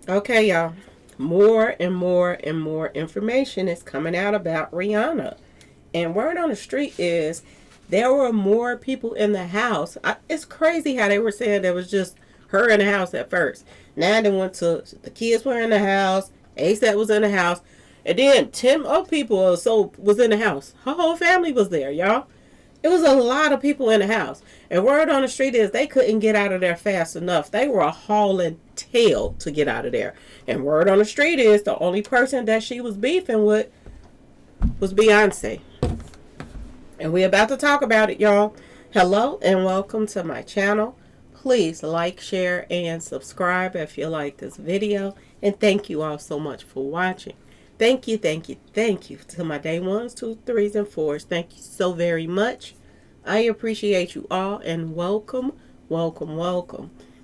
Okay, y'all. More and more and more information is coming out about Rihanna. And word on the street is there were more people in the house. It's crazy how they were saying there was just her in the house at first. Now they went to the kids were in the house, ASAP was in the house, and then 10 other people or so was in the house. Her whole family was there, y'all. It was a lot of people in the house. And word on the street is they couldn't get out of there fast enough. They were hauling tail to get out of there. And word on the street is the only person that she was beefing with was Beyonce. And we're about to talk about it, y'all. Hello and welcome to my channel. Please like, share, and subscribe if you like this video. And thank you all so much for watching. Thank you to my day ones, 2s, 3s, and 4s. Thank you so very much. I appreciate you all and welcome.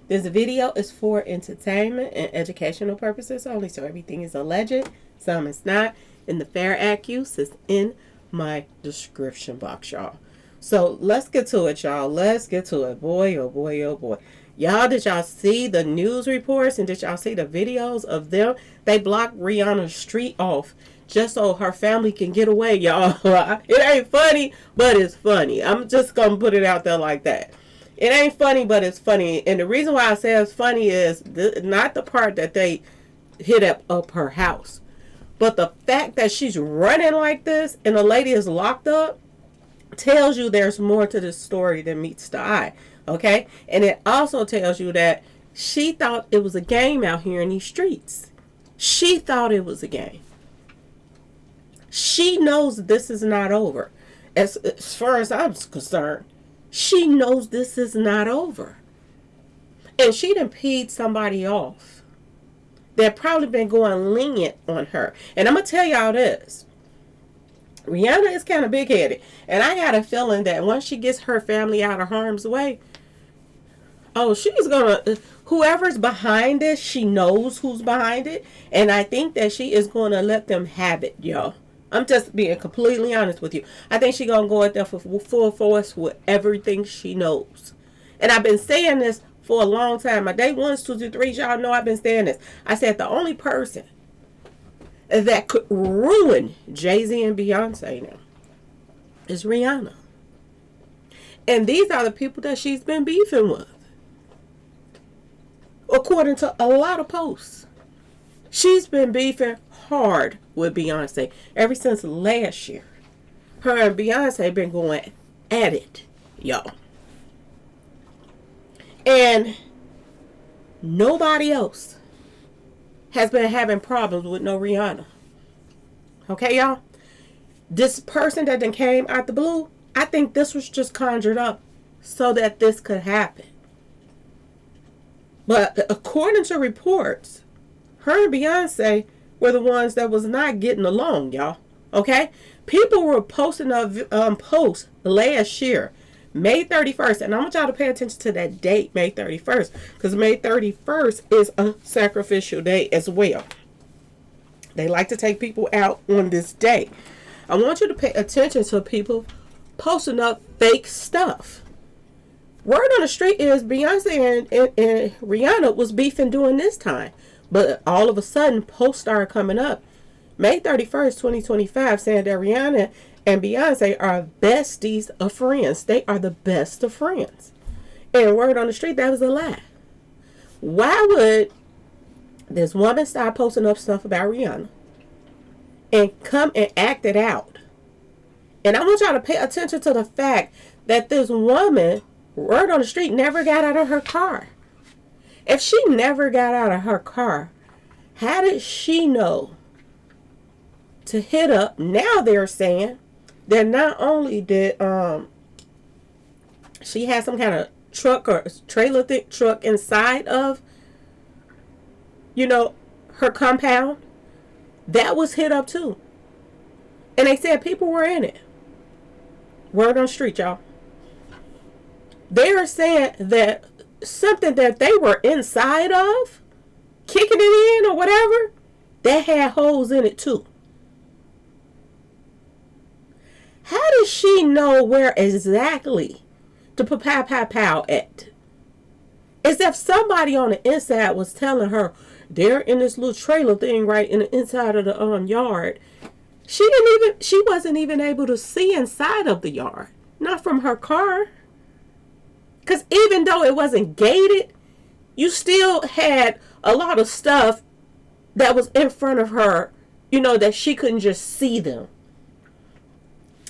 This video is for entertainment and educational purposes only, so everything is alleged, some is not, and the fair accuse is in my description box, y'all. So let's get to it, y'all. Let's get to it. Boy, oh boy, oh boy. Y'all, did y'all see the news reports and did y'all see the videos of them? They blocked Rihanna's street off just so her family can get away, y'all. It ain't funny, but it's funny. I'm just going to put it out there like that. It ain't funny, but it's funny. And the reason why I say it's funny is not the part that they hit up her house, but the fact that she's running like this and the lady is locked up tells you there's more to this story than meets the eye. Okay? And it also tells you that she thought it was a game out here in these streets. She thought it was a game. She knows this is not over. As far as I'm concerned, she knows this is not over. And she done peed somebody off. They've probably been going lenient on her. And I'm going to tell y'all this. Rihanna is kind of big-headed. And I got a feeling that once she gets her family out of harm's way, she's going to, whoever's behind this, she knows who's behind it. And I think that she is going to let them have it, y'all. I'm just being completely honest with you. I think she's going to go out there for full force with everything she knows. And I've been saying this for a long time. My day 1s, 2s, and 3s, y'all know I've been saying this. I said the only person that could ruin Jay-Z and Beyonce now is Rihanna. And these are the people that she's been beefing with. According to a lot of posts. She's been beefing hard with Beyonce ever since last year. Her and Beyonce been going at it, y'all. And nobody else has been having problems with no Rihanna. Okay, y'all? This person that then came out the blue, I think this was just conjured up so that this could happen. But according to reports, her and Beyonce were the ones that was not getting along, y'all. Okay? People were posting a post last year, May 31st. And I want y'all to pay attention to that date, May 31st. Because May 31st is a sacrificial day as well. They like to take people out on this day. I want you to pay attention to people posting up fake stuff. Word on the street is Beyonce and Rihanna was beefing during this time. But all of a sudden, posts started coming up. May 31st, 2025, saying that Rihanna and Beyonce are besties of friends. They are the best of friends. And word on the street, that was a lie. Why would this woman start posting up stuff about Rihanna and come and act it out? And I want y'all to pay attention to the fact that this woman, word on the street, never got out of her car. If she never got out of her car, how did she know to hit up? Now they're saying that not only did she had some kind of truck or trailer truck inside of, her compound, that was hit up too. And they said people were in it. Word on the street, y'all. They are saying that something that they were inside of, kicking it in or whatever, that had holes in it too. How does she know where exactly to put pow at? As if somebody on the inside was telling her, they're in this little trailer thing right in the inside of the yard. She wasn't even able to see inside of the yard. Not from her car. Because even though it wasn't gated, you still had a lot of stuff that was in front of her, that she couldn't just see them.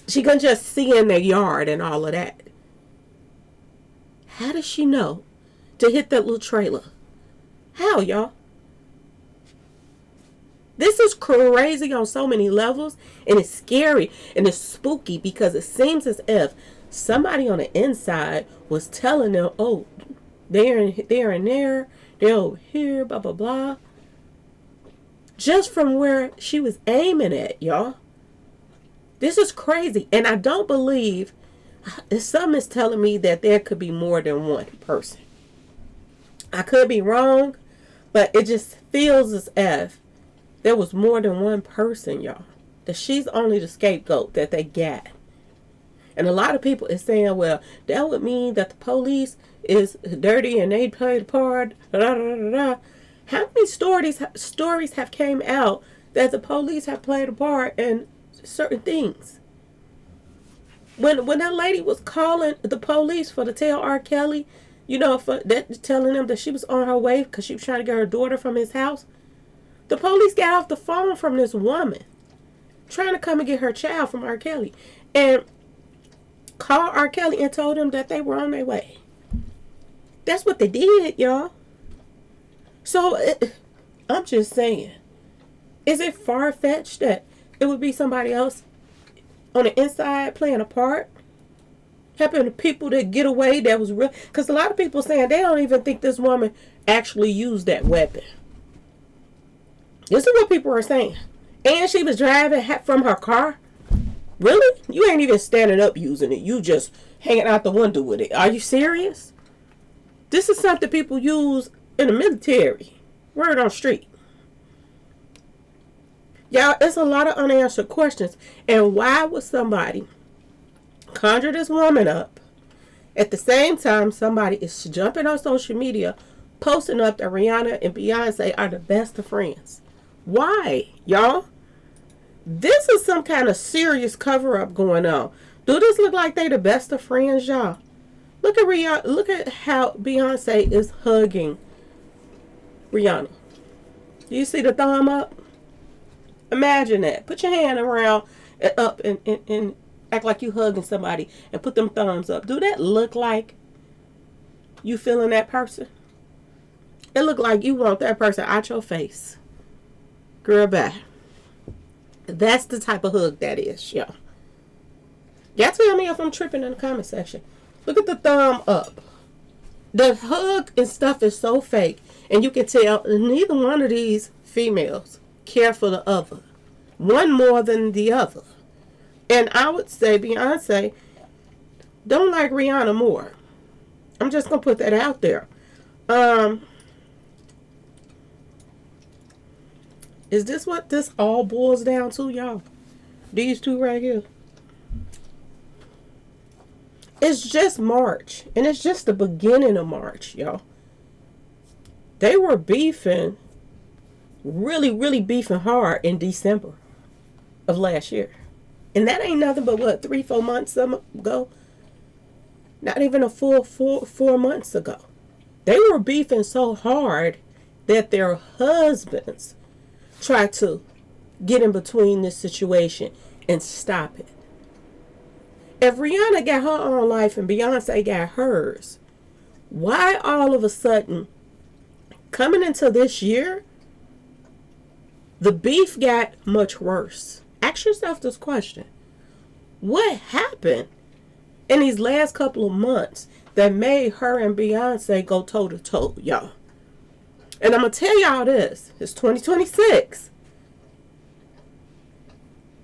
She couldn't just see in their yard and all of that. How does she know to hit that little trailer? How, y'all? This is crazy on so many levels, and it's scary and it's spooky because it seems as if somebody on the inside was telling them, oh, they're in there, they're over here, blah, blah, blah. Just from where she was aiming at, y'all. This is crazy. And I don't believe, something is telling me that there could be more than one person. I could be wrong, but it just feels as if there was more than one person, y'all. That she's only the scapegoat that they got. And a lot of people is saying, well, that would mean that the police is dirty and they played a part. Da, da, da, da. How many stories have came out that the police have played a part in certain things? When that lady was calling the police for to tell R. Kelly, for that, telling them that she was on her way because she was trying to get her daughter from his house, the police got off the phone from this woman trying to come and get her child from R. Kelly and called R. Kelly and told him that they were on their way. That's what they did, y'all. So, I'm just saying, is it far-fetched that it would be somebody else on the inside playing a part? Helping the people to get away that was real? Because a lot of people saying they don't even think this woman actually used that weapon. This is what people are saying. And she was driving from her car. Really? You ain't even standing up using it. You just hanging out the window with it. Are you serious? This is something people use in the military. Word on street. Y'all, it's a lot of unanswered questions. And why would somebody conjure this woman up? At the same time, somebody is jumping on social media, posting up that Rihanna and Beyonce are the best of friends. Why, y'all? This is some kind of serious cover-up going on. Do this look like they the best of friends, y'all? Look at Rihanna. Look at how Beyonce is hugging Rihanna. Do you see the thumb up? Imagine that. Put your hand around and up and act like you hugging somebody and put them thumbs up. Do that look like you feeling that person? It look like you want that person out your face. Girl, bye. That's the type of hug that is, y'all. Y'all tell me if I'm tripping in the comment section. Look at the thumb up. The hug and stuff is so fake. And you can tell neither one of these females care for the other. One more than the other. And I would say Beyonce don't like Rihanna more. I'm just going to put that out there. Is this what this all boils down to, y'all? These two right here. It's just March. And it's just the beginning of March, y'all. They were beefing, really, really beefing hard in December of last year. And that ain't nothing but, 3-4 months ago? Not even a full 4 months ago. They were beefing so hard that their husbands tried to get in between this situation and stop it. If Rihanna got her own life and Beyonce got hers, why all of a sudden, coming into this year, the beef got much worse? Ask yourself this question. What happened in these last couple of months that made her and Beyonce go toe to toe, y'all? And I'm going to tell y'all this. It's 2026.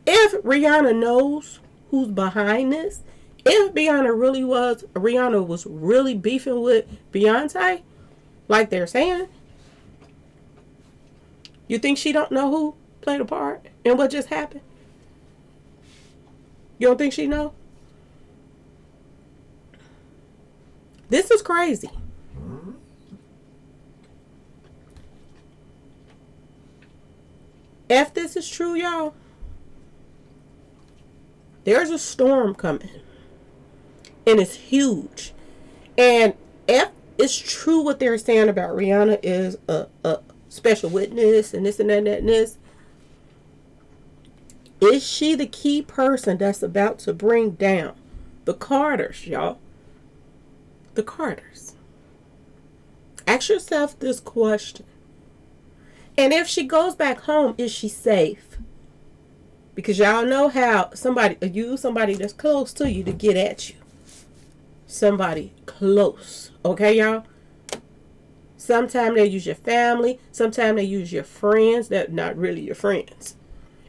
If Rihanna knows who's behind this, if Rihanna was really beefing with Beyonce, like they're saying, you think she don't know who played a part in what just happened? You don't think she know? This is crazy. If this is true, y'all, there's a storm coming. And it's huge. And if it's true what they're saying about Rihanna is a special witness and this and that and this, is she the key person that's about to bring down the Carters, y'all? The Carters. Ask yourself this question. And if she goes back home, is she safe? Because y'all know how somebody that's close to you to get at you. Somebody close. Okay, y'all? Sometimes they use your family. Sometimes they use your friends that not really your friends.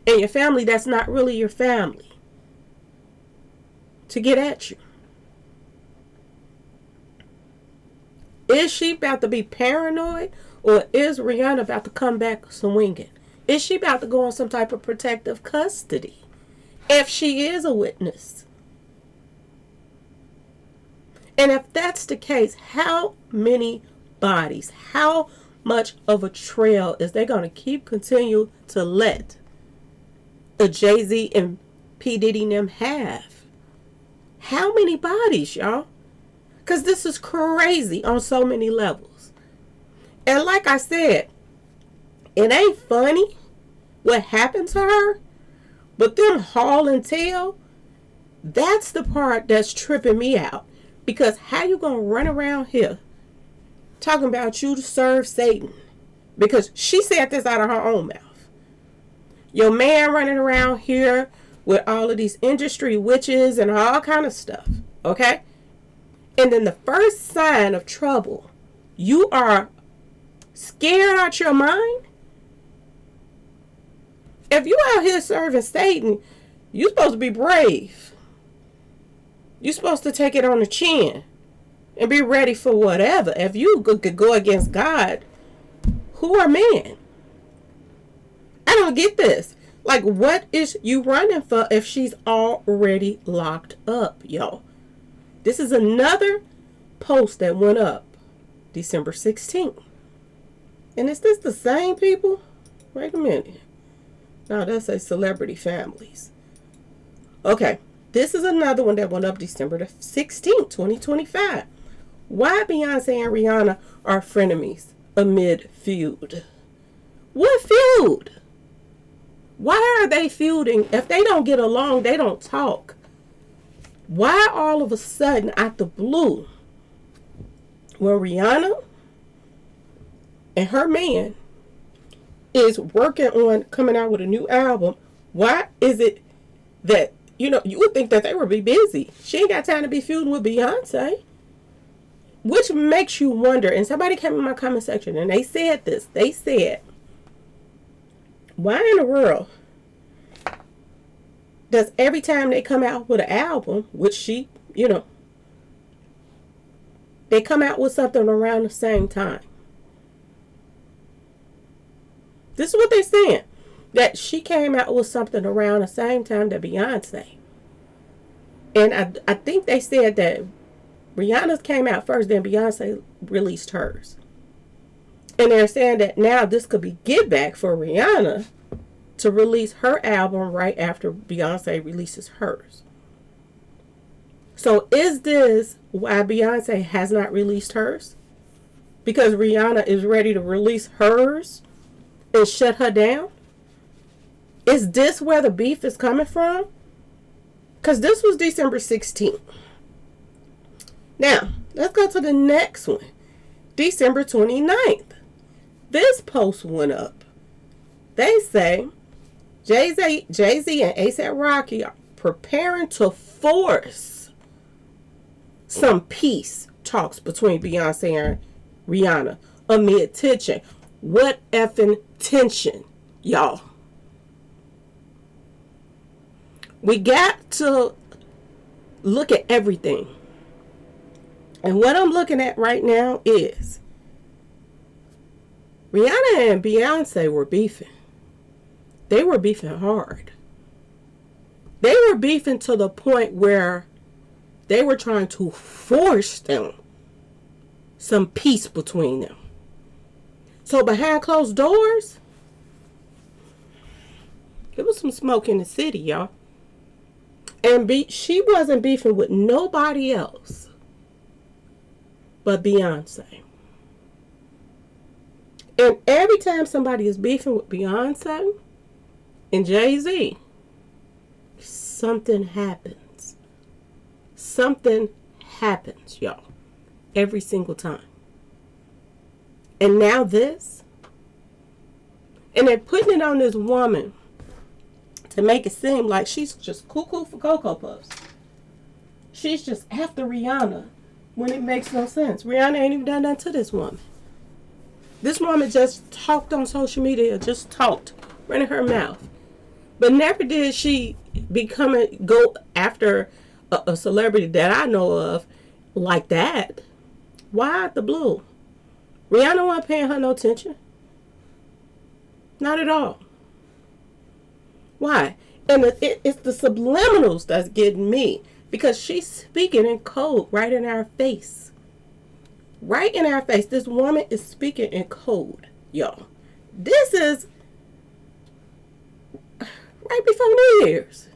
And your family that's not really your family. To get at you. Is she about to be paranoid? Or is Rihanna about to come back swinging? Is she about to go on some type of protective custody? If she is a witness. And if that's the case, how many bodies, how much of a trail is they going to continue to let a Jay-Z and P. Diddy and them have? How many bodies, y'all? Because this is crazy on so many levels. And like I said, it ain't funny what happened to her, but them haul and tell, that's the part that's tripping me out. Because how you gonna run around here talking about you to serve Satan? Because she said this out of her own mouth. Your man running around here with all of these industry witches and all kind of stuff. Okay? And then the first sign of trouble, you are scared out your mind? If you out here serving Satan, you supposed to be brave. You're supposed to take it on the chin and be ready for whatever. If you could go against God, who are men? I don't get this. Like, what is you running for if she's already locked up, yo? This is another post that went up December 16th. And is this the same people? Wait a minute. No, that's a celebrity families. Okay. This is another one that went up December the 16th, 2025. Why Beyonce and Rihanna are frenemies amid feud. What feud? Why are they feuding? If they don't get along, they don't talk. Why all of a sudden, out the blue, when Rihanna and her man is working on coming out with a new album, why is it that, you know, you would think that they would be busy. She ain't got time to be feuding with Beyonce. Which makes you wonder, and somebody came in my comment section and they said this. They said, why in the world does every time they come out with an album, which she, you know, they come out with something around the same time? This is what they're saying. That she came out with something around the same time that Beyonce. And I think they said that Rihanna's came out first, then Beyonce released hers. And they're saying that now this could be get back for Rihanna to release her album right after Beyonce releases hers. So is this why Beyonce has not released hers? Because Rihanna is ready to release hers and shut her down? Is this where the beef is coming from? Because this was December 16th. Now, let's go to the next one. December 29th. This post went up. They say Jay-Z and A$AP Rocky are preparing to force some peace talks between Beyonce and Rihanna amid tension. What effing tension, y'all? We got to look at everything. And what I'm looking at right now is Rihanna and Beyonce were beefing. They were beefing hard. They were beefing to the point where they were trying to force them some peace between them. So behind closed doors, It was some smoke in the city, y'all. And she wasn't beefing with nobody else but Beyonce. And every time somebody is beefing with Beyonce and Jay-Z, something happens. Something happens, y'all. Every single time. And now this. And they're putting it on this woman to make it seem like she's just cuckoo for Cocoa Puffs. She's just after Rihanna when it makes no sense. Rihanna ain't even done nothing to this woman. This woman just talked on social media, just talked, running her mouth. But never did she go after a celebrity that I know of like that. Why out the blue? Rihanna wasn't paying her no attention. Not at all. Why? And it's the subliminals that's getting me. Because she's speaking in code right in our face. Right in our face. This woman is speaking in code, y'all. This is right before New Year's.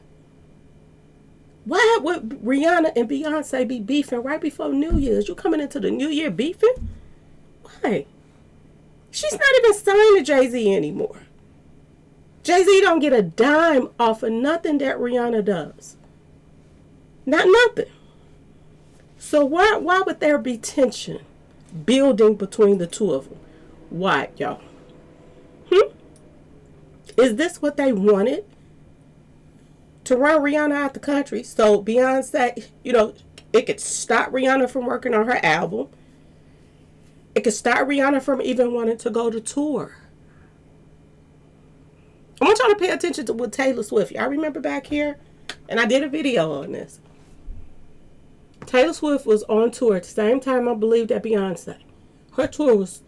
Why would Rihanna and Beyonce be beefing right before New Year's? You coming into the New Year beefing? Why? She's not even signed to Jay-Z anymore. Jay-Z don't get a dime off of nothing that Rihanna does. Not nothing. So why would there be tension building between the two of them? Why, y'all? Is this what they wanted? To run Rihanna out the country so Beyonce, it could stop Rihanna from working on her album. It could stop Rihanna from even wanting to go to tour. I want y'all to pay attention to what Taylor Swift. Y'all remember back here? And I did a video on this. Taylor Swift was on tour at the same time, I believe, that Beyonce. Her tour was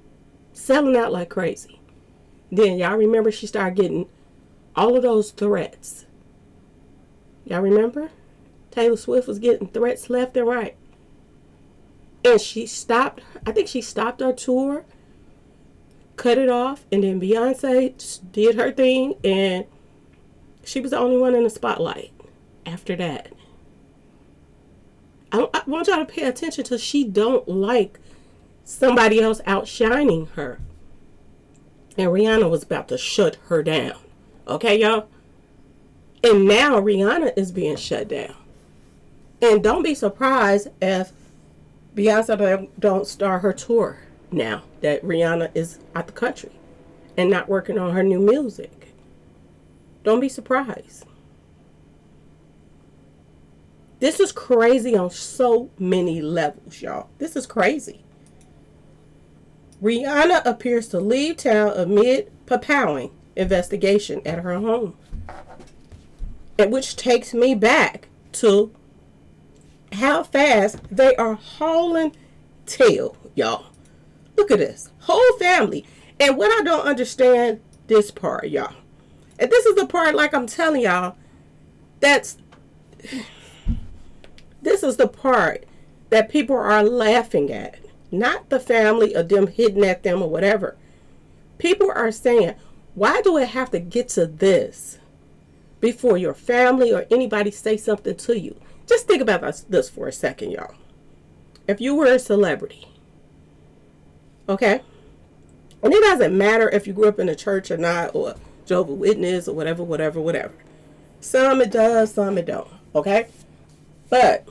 selling out like crazy. Then y'all remember she started getting all of those threats. Y'all remember? Taylor Swift was getting threats left and right. And I think she stopped her tour, cut it off, and then Beyonce did her thing, and she was the only one in the spotlight after that. I want y'all to pay attention to she don't like somebody else outshining her. And Rihanna was about to shut her down. Okay, y'all? And now Rihanna is being shut down. And don't be surprised if Beyonce don't start her tour now that Rihanna is out the country and not working on her new music. Don't be surprised. This is crazy on so many levels, y'all. This is crazy. Rihanna appears to leave town amid papowing investigation at her home. And which takes me back to how fast they are hauling tail, y'all. Look at this. Whole family. And what I don't understand this part, y'all. And this is the part, like I'm telling y'all, this is the part that people are laughing at. Not the family or them hitting at them or whatever. People are saying, why do it have to get to this before your family or anybody say something to you? Just think about this for a second, y'all. If you were a celebrity, okay? And it doesn't matter if you grew up in a church or not, or Jehovah's Witness or whatever. Some it does, some it don't, okay? But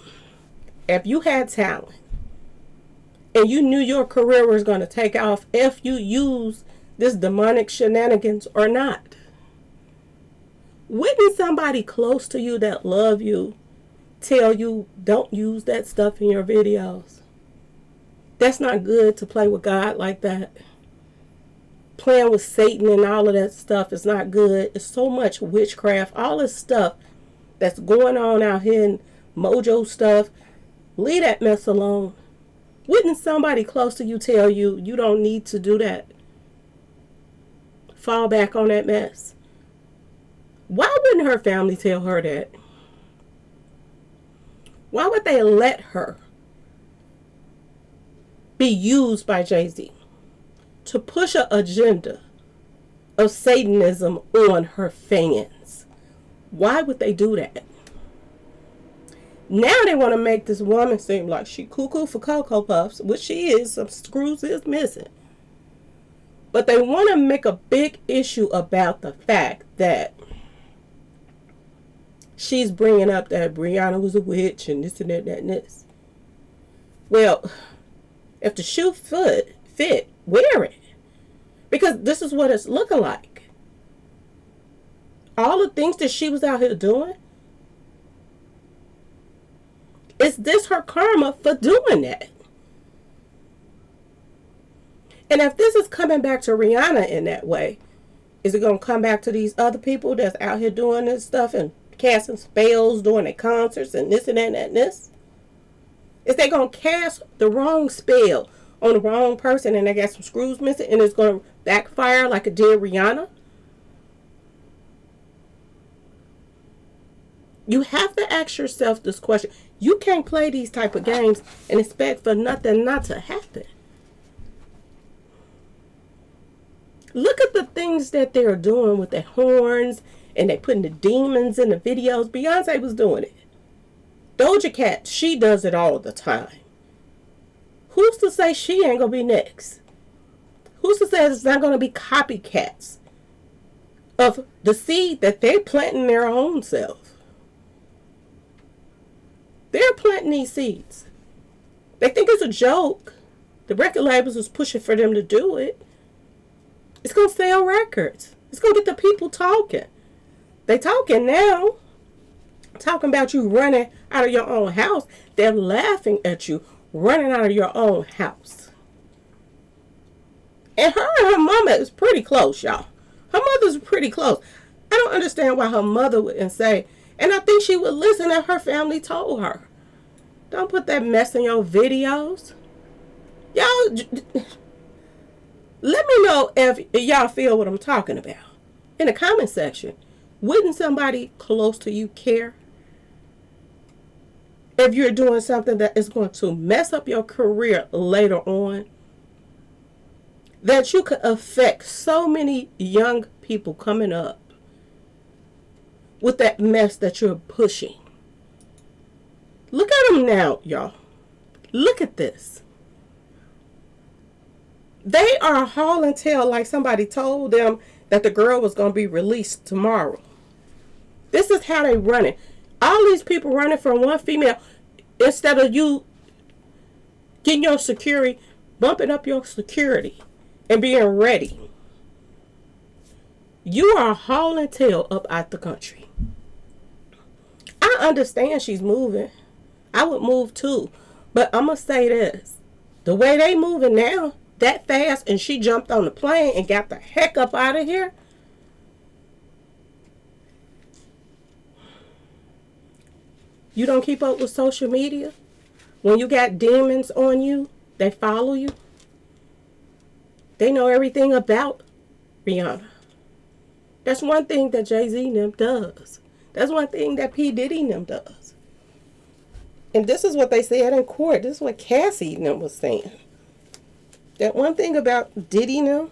if you had talent and you knew your career was going to take off if you use this demonic shenanigans or not, wouldn't somebody close to you that love you tell you don't use that stuff in your videos? That's not good to play with God like that. Playing with Satan and all of that stuff is not good. It's so much witchcraft, all this stuff that's going on out here in mojo stuff. Leave that mess alone. Wouldn't somebody close to you tell you you don't need to do that? Fall back on that mess. Why wouldn't her family tell her that? Why would they let her be used by Jay-Z to push an agenda of Satanism on her fans. Why would they do that? Now they want to make this woman seem like she cuckoo for Cocoa Puffs, which she is. Some screws is missing. But they want to make a big issue about the fact that she's bringing up that Rihanna was a witch and this and that and this. Well, if the shoe fit, wear it. Because this is what it's looking like. All the things that she was out here doing, is this her karma for doing that? And if this is coming back to Rihanna in that way, is it going to come back to these other people that's out here doing this stuff and casting spells during their concerts and this and that and this? Is they going to cast the wrong spell on the wrong person and they got some screws missing and it's going to backfire like it did Rihanna? You have to ask yourself this question. You can't play these type of games and expect for nothing not to happen. Look at the things that they're doing with their horns and they putting the demons in the videos. Beyonce was doing it. Doja Cat, she does it all the time. Who's to say she ain't going to be next? Who's to say there's not going to be copycats of the seed that they're planting their own self? They're planting these seeds. They think it's a joke. The record labels is pushing for them to do it. It's going to sell records. It's going to get the people talking. They talking now. Talking about you running out of your own house. They're laughing at you running out of your own house. And her mama is pretty close, y'all. Her mother's pretty close. I don't understand why her mother wouldn't say, and I think she would listen if her family told her. Don't put that mess in your videos. Y'all, let me know if y'all feel what I'm talking about. In the comment section, wouldn't somebody close to you care if you're doing something that is going to mess up your career later on? That you could affect so many young people coming up with that mess that you're pushing. Look at them now, y'all. Look at this. They are hauling tail like somebody told them that the girl was going to be released tomorrow. This is how they run it. All these people running from one female, instead of you getting your security, bumping up your security and being ready. You are hauling tail up out the country. I understand she's moving. I would move too. But I'm going to say this. The way they moving now, that fast, and she jumped on the plane and got the heck up out of here. You don't keep up with social media? When you got demons on you, they follow you. They know everything about Rihanna. That's one thing that Jay-Z and them does. That's one thing that P. Diddy and them does. And this is what they said in court. This is what Cassie and them was saying. That one thing about Diddy and them,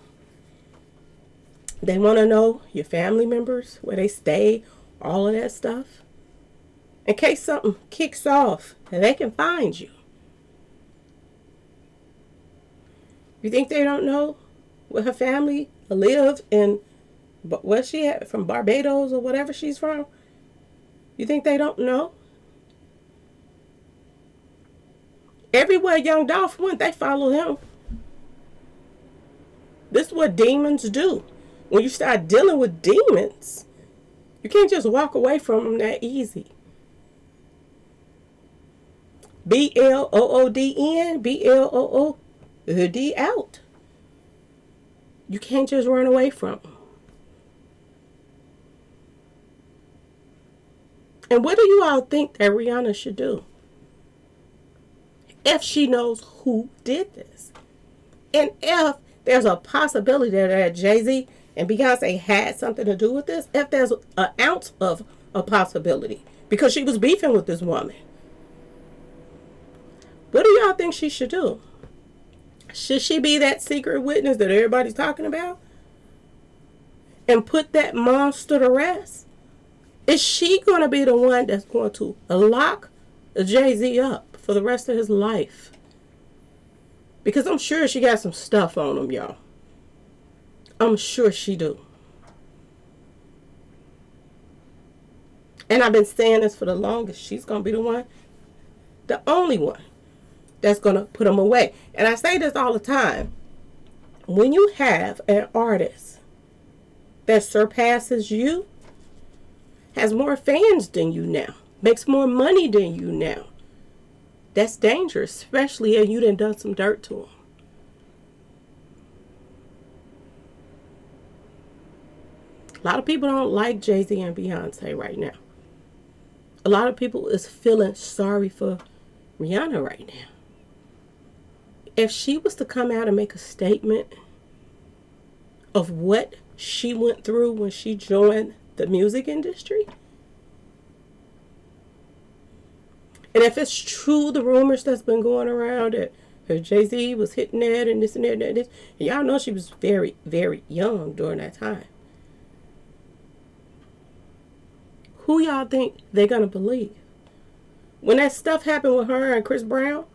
they want to know your family members, where they stay, all of that stuff. In case something kicks off and they can find you. You think they don't know where her family live in, where she at, from Barbados or whatever she's from? You think they don't know? Everywhere Young Dolph went, they follow him. This is what demons do. When you start dealing with demons, you can't just walk away from them that easy. BLOODN, BLOOD out. You can't just run away from them. And what do you all think that Rihanna should do? If she knows who did this. And if there's a possibility that Jay-Z and Beyonce had something to do with this, if there's an ounce of a possibility, because she was beefing with this woman. What do y'all think she should do? Should she be that secret witness that everybody's talking about? and put that monster to rest? Is she going to be the one that's going to lock Jay-Z up for the rest of his life? Because I'm sure she got some stuff on him, y'all. I'm sure she do. And I've been saying this for the longest. She's going to be the one, the only one, that's going to put him away. And I say this all the time. When you have an artist that surpasses you, has more fans than you now, makes more money than you now, that's dangerous, especially if you done some dirt to him. A lot of people don't like Jay-Z and Beyonce right now. A lot of people is feeling sorry for Rihanna right now. If she was to come out and make a statement of what she went through when she joined the music industry, and if it's true, the rumors that's been going around that her Jay-Z was hitting that and this and that and this, and y'all know she was very, very young during that time. Who y'all think they're going to believe? When that stuff happened with her and Chris Brown,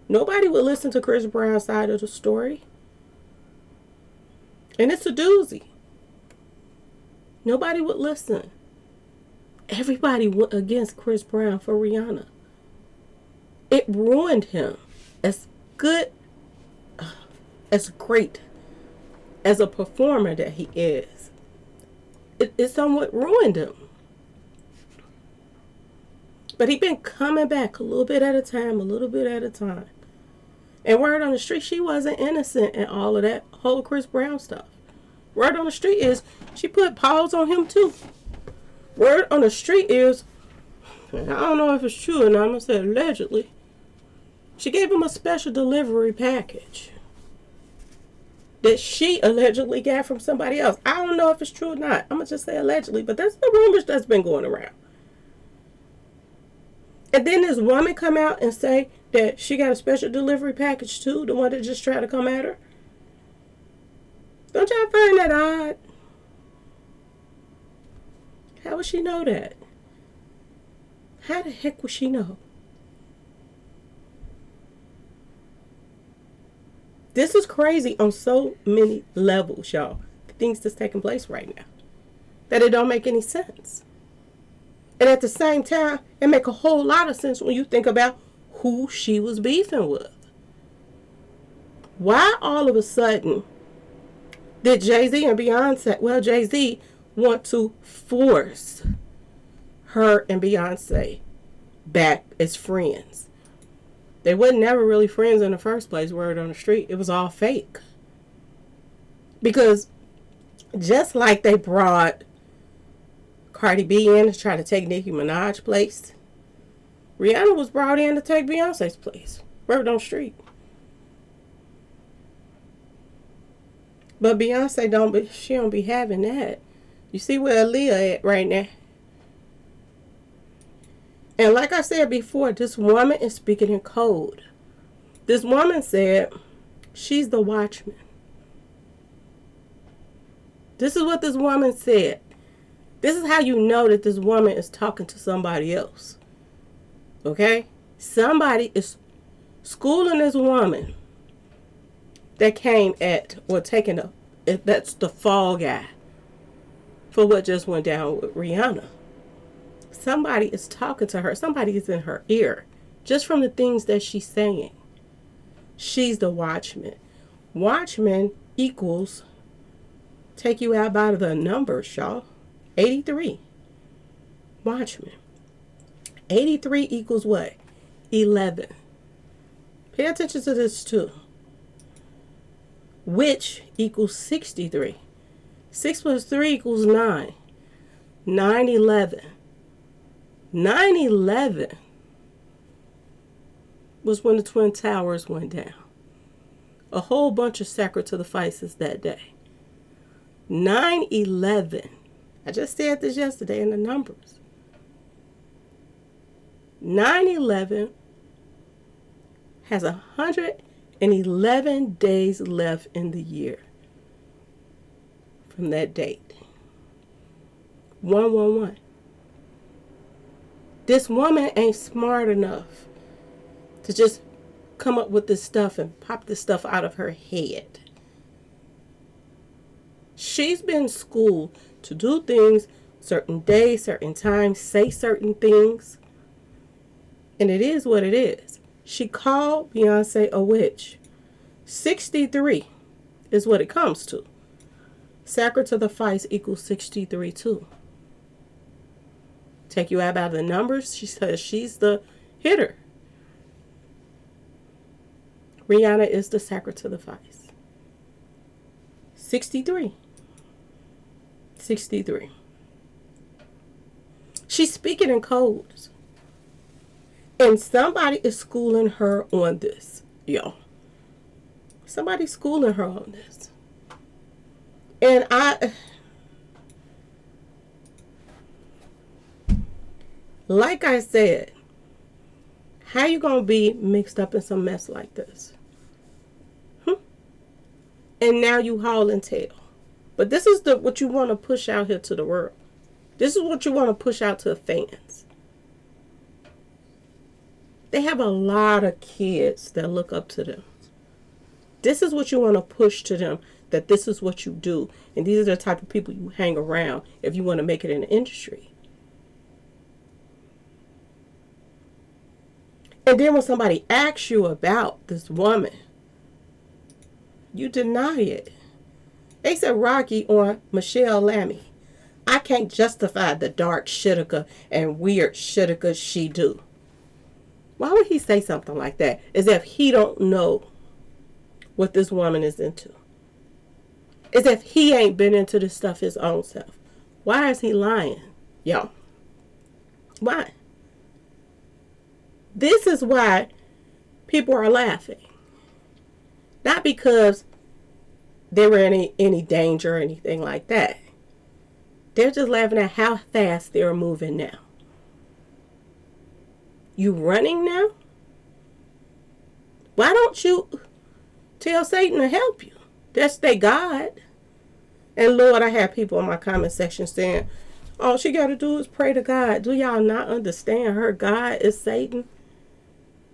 nobody would listen to Chris Brown's side of the story. And it's a doozy. Nobody would listen. Everybody went against Chris Brown for Rihanna. It ruined him. As good, as great as a performer that he is, it somewhat ruined him. But he been coming back a little bit at a time, a little bit at a time. And word on the street, she wasn't innocent in all of that whole Chris Brown stuff. Word on the street is she put paws on him too. Word on the street is, and I don't know if it's true or not, I'm going to say allegedly, she gave him a special delivery package that she allegedly got from somebody else. I don't know if it's true or not. I'm going to just say allegedly, but that's the rumors that's been going around. And then this woman come out and say that she got a special delivery package too, the one that just tried to come at her. Don't y'all find that odd? How would she know that? How the heck would she know? This is crazy on so many levels, y'all. The things that's taking place right now. That it don't make any sense. And at the same time, it make a whole lot of sense when you think about who she was beefing with. Why all of a sudden did Jay-Z and Beyonce, well, Jay-Z want to force her and Beyonce back as friends? They wasn't never really friends in the first place, word on the street. It was all fake. Because just like they brought Cardi B in to try to take Nicki Minaj's place, Rihanna was brought in to take Beyonce's place. Word on the street. But Beyonce don't be having that. You see where Aaliyah at right now. And like I said before, this woman is speaking in code. This woman said she's the watchman. This is what this woman said. This is how you know that this woman is talking to somebody else. Okay? Somebody is schooling this woman that came at, or taking that's the fall guy for what just went down with Rihanna. Somebody is talking to her. Somebody is in her ear just from the things that she's saying. She's the watchman. Watchman equals, take you out by the numbers, y'all. 83. Watchman. 83 equals what? 11. Pay attention to this too. Which equals 63. 6 plus 3 equals 9. 9/11. 9/11 was when the Twin Towers went down. A whole bunch of sacrifices that day. 9/11. I just said this yesterday in the numbers. 9/11 has 111 days left in the year. from that date. 111. This woman ain't smart enough to just come up with this stuff and pop this stuff out of her head. She's been schooled to do things certain days, certain times, say certain things. And it is what it is. She called Beyonce a witch. 63 is what it comes to. Sacred to the Feist equals 63 too. Take you out of the numbers. She says she's the hitter. Rihanna is the sacred to the Feist. 63. 63. She's speaking in codes. And somebody is schooling her on this, yo. Somebody's schooling her on this. And like I said, how you gonna be mixed up in some mess like this? And now you haul and tail. But this is what you want to push out here to the world. This is what you want to push out to the fans. They have a lot of kids that look up to them. This is what you want to push to them, that this is what you do. And these are the type of people you hang around if you want to make it in the industry. And then when somebody asks you about this woman, you deny it. They said Rocky on Michelle Lammy. I can't justify the dark shitika and weird shitika she do. Why would he say something like that? As if he don't know what this woman is into. As if he ain't been into this stuff his own self. Why is he lying? Yo. Why? This is why people are laughing. Not because they were in any danger or anything like that. They're just laughing at how fast they're moving now. You running now? Why don't you tell Satan to help you? That's their God. And Lord, I have people in my comment section saying, all she got to do is pray to God. Do y'all not understand her God is Satan?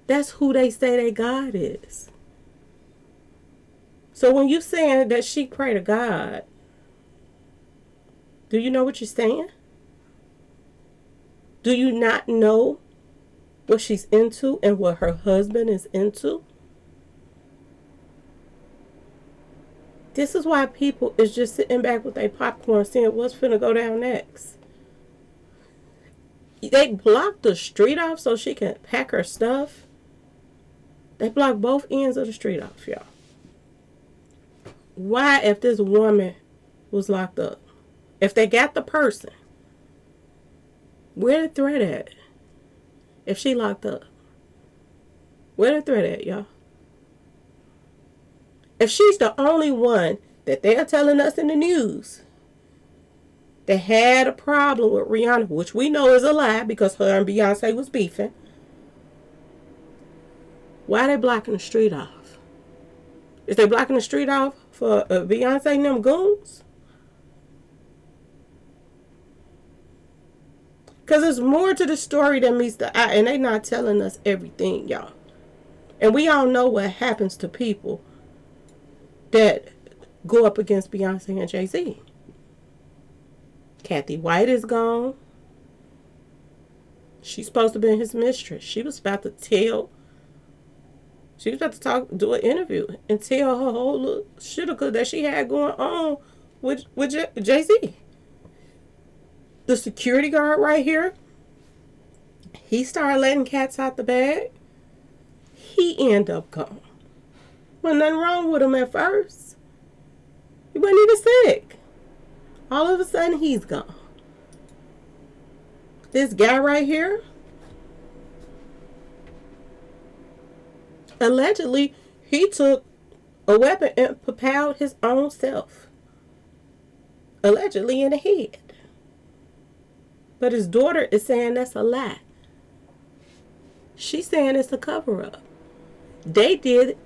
That's who they say their God is. So when you saying that she pray to God, do you know what you're saying? Do you not know what she's into and what her husband is into? This is why people is just sitting back with their popcorn saying what's finna go down next. They blocked the street off so she can pack her stuff. They blocked both ends of the street off, y'all. Why, if this woman was locked up, if they got the person, where the threat at? If she locked up, where the threat at, y'all? If she's the only one that they're telling us in the news that had a problem with Rihanna, which we know is a lie because her and Beyonce was beefing, why are they blocking the street off? Is they blocking the street off for Beyonce and them goons? Because there's more to the story than meets the eye, and they not telling us everything, y'all. And we all know what happens to people that go up against Beyonce and Jay-Z. Kathy White is gone. She's supposed to be his mistress. She was about to do an interview and tell her whole little shitika that she had going on with Jay-Z. The security guard right here, he started letting cats out the bag. He ended up gone. Wasn't nothing wrong with him at first. He wasn't even sick. All of a sudden, he's gone. This guy right here, allegedly, he took a weapon and propelled his own self. Allegedly in the head. But his daughter is saying that's a lie. She's saying it's a cover-up. They did.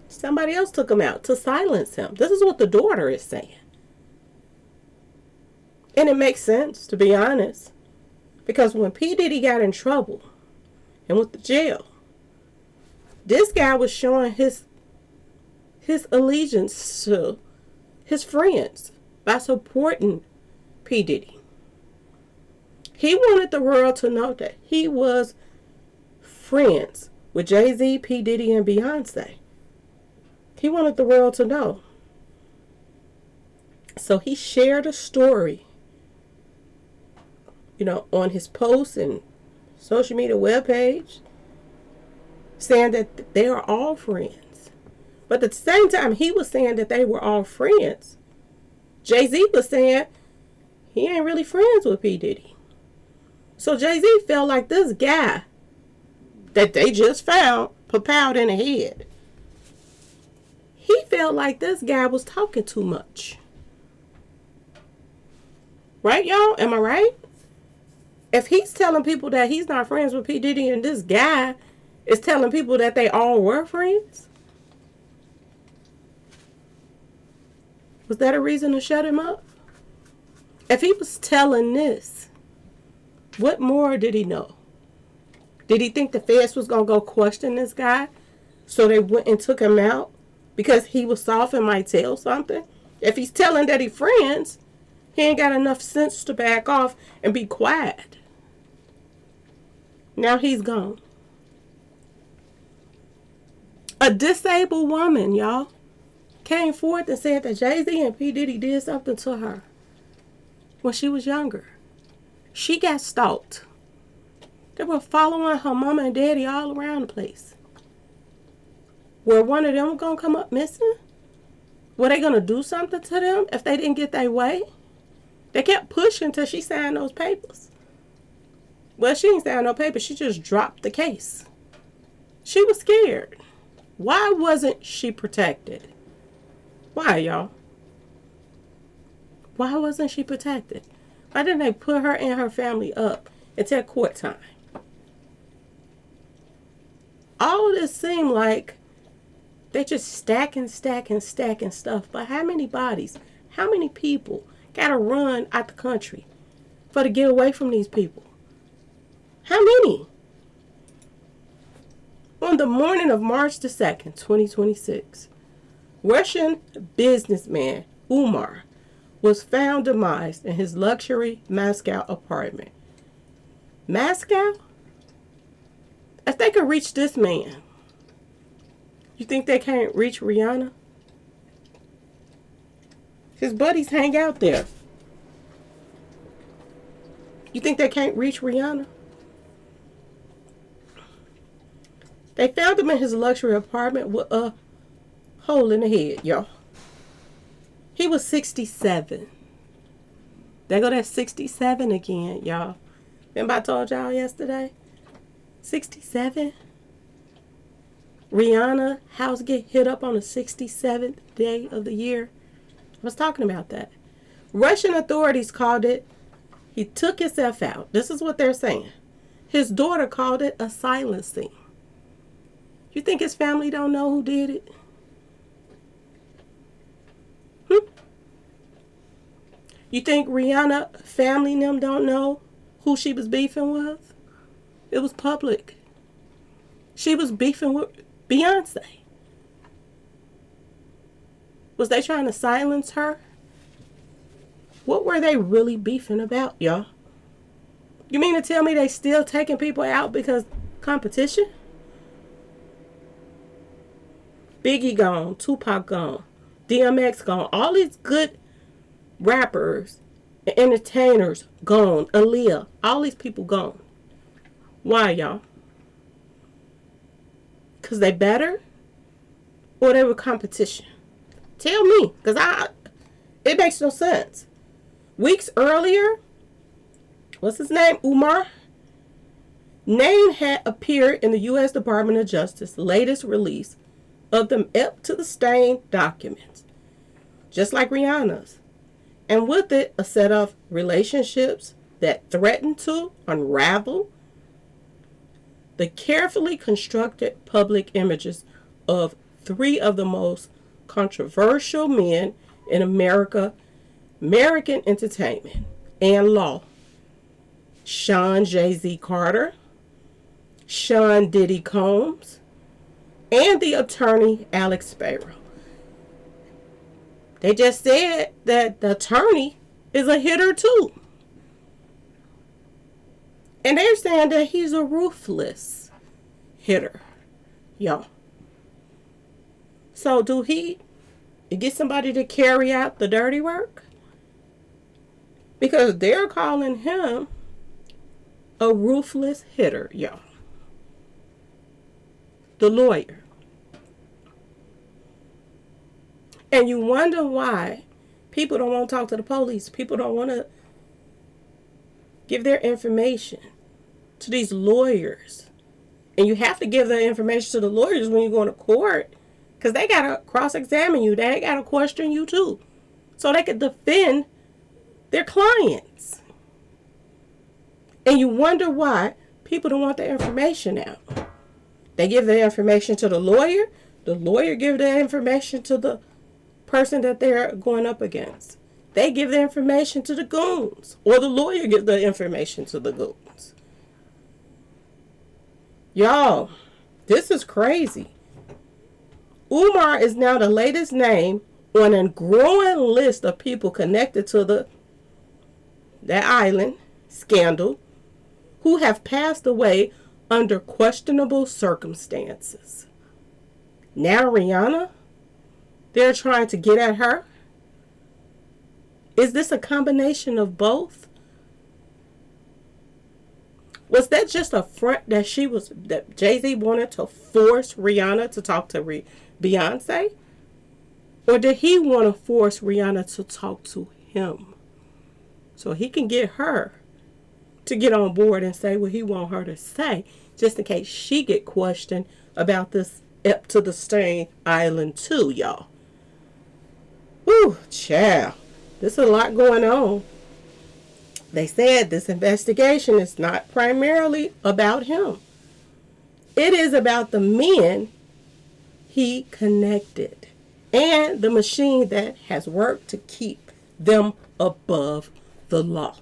Somebody else took him out to silence him. This is what the daughter is saying. And it makes sense, to be honest. Because when P. Diddy got in trouble and went to jail, this guy was showing his allegiance to his friends by supporting P. Diddy. He wanted the world to know that he was friends with Jay-Z, P. Diddy, and Beyonce. He wanted the world to know. So he shared a story, on his post and social media webpage, saying that they are all friends. But at the same time, he was saying that they were all friends. Jay-Z was saying he ain't really friends with P. Diddy. So Jay-Z felt like this guy that they just found propelled in the head. He felt like this guy was talking too much. Right, y'all? Am I right? If he's telling people that he's not friends with P. Diddy and this guy is telling people that they all were friends, was that a reason to shut him up? If he was telling this, what more did he know? Did he think the feds was going to go question this guy? So they went and took him out because he was soft and might tell something? If he's telling that he friends, he ain't got enough sense to back off and be quiet. Now he's gone. A disabled woman, y'all, came forth and said that Jay-Z and P. Diddy did something to her when she was younger. She got stalked. They were following her mama and daddy all around the place. Were one of them going to come up missing? Were they going to do something to them if they didn't get their way? They kept pushing until she signed those papers. Well, she didn't sign no papers. She just dropped the case. She was scared. Why wasn't she protected? Why, y'all? Why wasn't she protected? Why didn't they put her and her family up until court time? All of this seemed like they're just stacking stuff. But how many bodies, how many people got to run out the country to get away from these people? How many? On the morning of March the 2nd, 2026, Russian businessman Umar was found demised in his luxury Moscow apartment. Moscow? If they could reach this man, you think they can't reach Rihanna? His buddies hang out there. You think they can't reach Rihanna? They found him in his luxury apartment with a hole in the head, y'all. He was 67. There go that 67 again, y'all. Remember I told y'all yesterday? 67? Rihanna house get hit up on the 67th day of the year. I was talking about that. Russian authorities called it, he took himself out. This is what they're saying. His daughter called it a silencing. You think his family don't know who did it? You think Rihanna family and them don't know who she was beefing with? It was public. She was beefing with Beyonce. Was they trying to silence her? What were they really beefing about, y'all? You mean to tell me they still taking people out because competition? Biggie gone, Tupac gone, DMX gone, all these good rappers and entertainers gone, Aaliyah, all these people gone. Why, y'all? Because they better? Or they were competition? Tell me, because it makes no sense. Weeks earlier, what's his name? Umar? Name had appeared in the U.S. Department of Justice latest release of the up to the stain documents, just like Rihanna's. And with it, a set of relationships that threatened to unravel. The carefully constructed public images of three of the most controversial men in American entertainment, and law, Sean Jay-Z Carter, Sean Diddy Combs, and the attorney Alex Sparrow. They just said that the attorney is a hitter too. And they're saying that he's a ruthless hitter, y'all. So do he get somebody to carry out the dirty work? Because they're calling him a ruthless hitter, y'all. The lawyer. And you wonder why people don't want to talk to the police. People don't want to give their information to these lawyers. And you have to give the information to the lawyers when you go to court, because they got to cross-examine you. They got to question you too, so they can defend their clients. And you wonder why people don't want the information out. They give the information to the lawyer gives the information to the person that they're going up against. They give the information to the goons, or the lawyer gives the information to the goons. Y'all, this is crazy. Umar is now the latest name on a growing list of people connected to that island scandal who have passed away under questionable circumstances. Now Rihanna, they're trying to get at her. Is this a combination of both? Was that just a front that Jay-Z wanted to force Rihanna to talk to Beyonce? Or did he want to force Rihanna to talk to him so he can get her to get on board and say what he want her to say, just in case she get questioned about this up to the Stain Island too, y'all? Whew, child. There's a lot going on. They said this investigation is not primarily about him. It is about the men he connected and the machine that has worked to keep them above the law.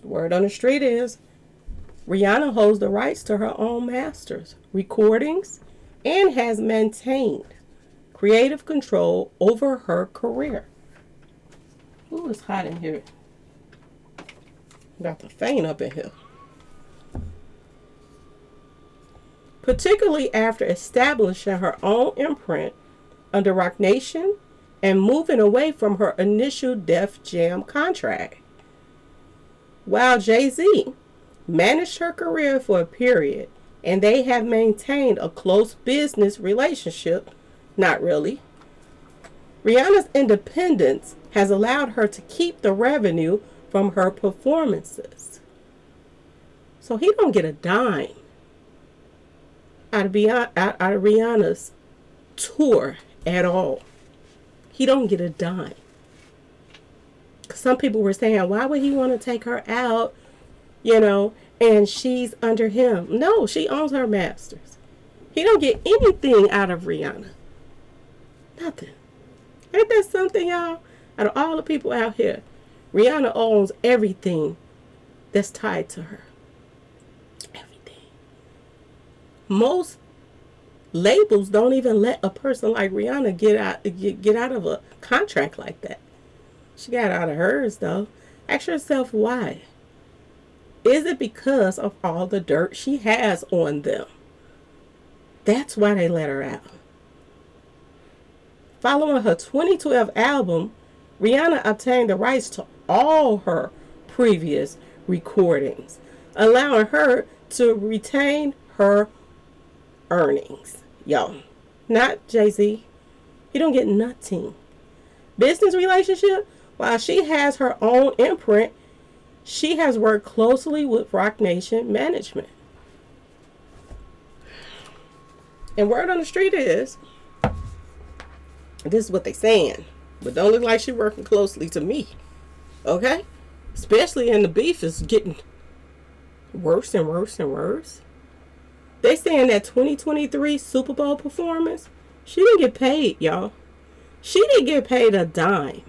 The word on the street is Rihanna holds the rights to her own masters, recordings, and has maintained creative control over her career. Ooh, it's hot in here. Got the faint up in here. Particularly after establishing her own imprint under Roc Nation and moving away from her initial Def Jam contract. While Jay-Z managed her career for a period, and they have maintained a close business relationship, not really. Rihanna's independence has allowed her to keep the revenue from her performances. So he don't get a dime out of Rihanna's tour at all. He don't get a dime. Some people were saying, why would he want to take her out, and she's under him? No, she owns her masters. He don't get anything out of Rihanna. Nothing. Ain't that something, y'all? Out of all the people out here, Rihanna owns everything that's tied to her. Everything. Most labels don't even let a person like Rihanna get out of a contract like that. She got out of hers, though. Ask yourself why. Is it because of all the dirt she has on them? That's why they let her out. Following her 2012 album, Rihanna obtained the rights to all her previous recordings, allowing her to retain her earnings. Yo, not Jay-Z. He don't get nothing. Business relationship, while she has her own imprint, she has worked closely with Roc Nation management. And word on the street is, this is what they saying, but don't look like she working closely to me. Okay? Especially in the beef is getting worse and worse and worse. They saying that 2023 Super Bowl performance She didn't get paid, y'all. She didn't get paid a dime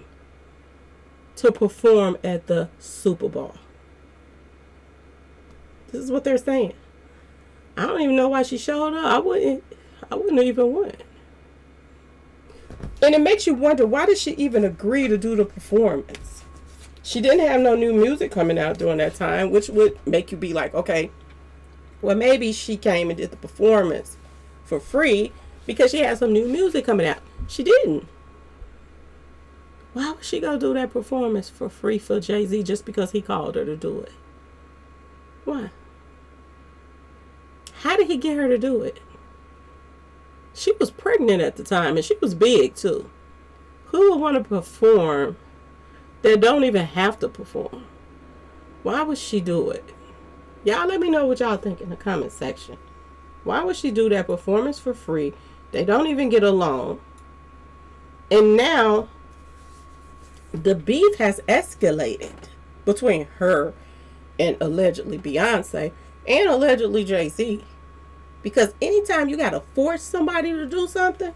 to perform at the Super Bowl. This is what they're saying. I don't even know why she showed up. I wouldn't even went. And it makes you wonder, why did she even agree to do the performance? She didn't have no new music coming out during that time, which would make you be like, okay, well, maybe she came and did the performance for free because she had some new music coming out. She didn't. Why would she go do that performance for free for Jay-Z just because he called her to do it? Why? How did he get her to do it? She was pregnant at the time, and she was big too. Who would want to perform that don't even have to perform? Why would she do it? Y'all let me know what y'all think in the comment section. Why would she do that performance for free? They don't even get along. And now the beef has escalated between her and allegedly Beyonce and allegedly Jay-Z. Because anytime you got to force somebody to do something,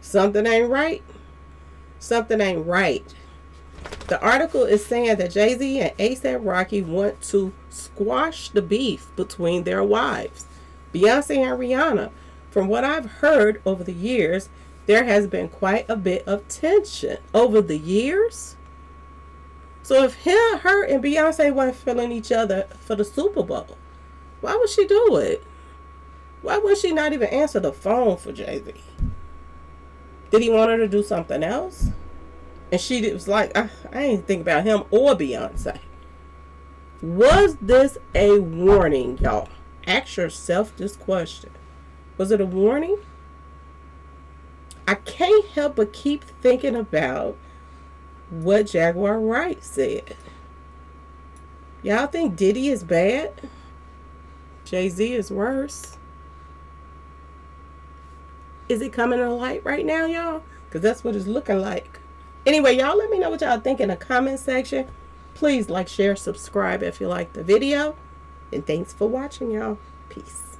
something ain't right. Something ain't right. The article is saying that Jay-Z and A$AP Rocky want to squash the beef between their wives, Beyonce and Rihanna. From what I've heard over the years, there has been quite a bit of tension over the years. So if her and Beyonce weren't feeling each other for the Super Bowl, why would she do it? Why would she not even answer the phone for Jay-Z? Did he want her to do something else? And she was like, I ain't think about him or Beyonce. Was this a warning, y'all? Ask yourself this question. Was it a warning? I can't help but keep thinking about what Jaguar Wright said. Y'all think Diddy is bad? Jay-Z is worse? Is it coming to light right now, y'all? Because that's what it's looking like. Anyway, y'all let me know what y'all think in the comment section. Please like, share, subscribe if you like the video. And thanks for watching, y'all. Peace.